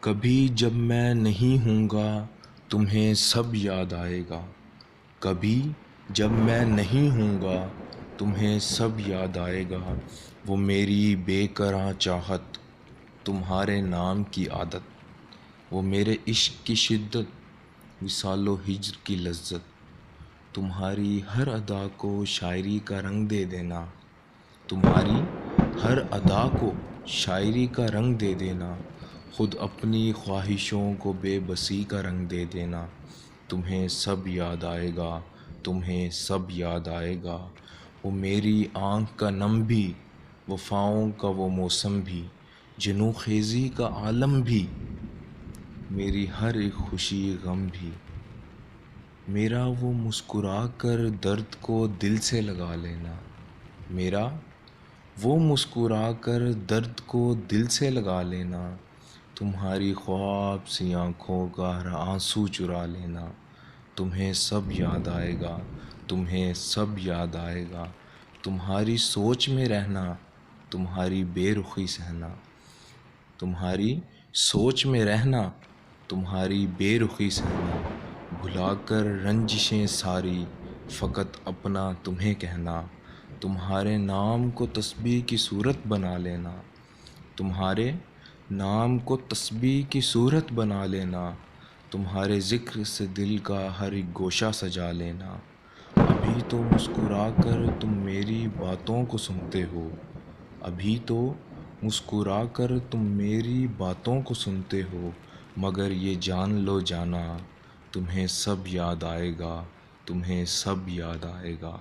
کبھی جب میں نہیں ہوں گا تمہیں سب یاد آئے گا، کبھی جب میں نہیں ہوں گا تمہیں سب یاد آئے گا، وہ میری بے قرار چاہت، تمہارے نام کی عادت، وہ میرے عشق کی شدت، وصال و ہجر کی لذت، تمہاری ہر ادا کو شاعری کا رنگ دے دینا، تمہاری ہر ادا کو شاعری کا رنگ دے دینا، خود اپنی خواہشوں کو بے بسی کا رنگ دے دینا، تمہیں سب یاد آئے گا، تمہیں سب یاد آئے گا، وہ میری آنکھ کا نم بھی، وفاؤں کا وہ موسم بھی، جنوں خیزی کا عالم بھی، میری ہر ایک خوشی غم بھی، میرا وہ مسکرا کر درد کو دل سے لگا لینا، میرا وہ مسکرا کر درد کو دل سے لگا لینا، تمہاری خواب سی آنکھوں کا ہر آنسو چرا لینا، تمہیں سب یاد آئے گا، تمہیں سب یاد آئے گا، تمہاری سوچ میں رہنا، تمہاری بے رخی سہنا، تمہاری سوچ میں رہنا، تمہاری بے رخی سہنا، بھلا کر رنجشیں ساری، فقط اپنا تمہیں کہنا، تمہارے نام کو تسبیح کی صورت بنا لینا، تمہارے نام کو تسبیح کی صورت بنا لینا، تمہارے ذکر سے دل کا ہر ایک گوشہ سجا لینا، ابھی تو مسکرا کر تم میری باتوں کو سنتے ہو، ابھی تو مسکرا کر تم میری باتوں کو سنتے ہو، مگر یہ جان لو جانا، تمہیں سب یاد آئے گا، تمہیں سب یاد آئے گا۔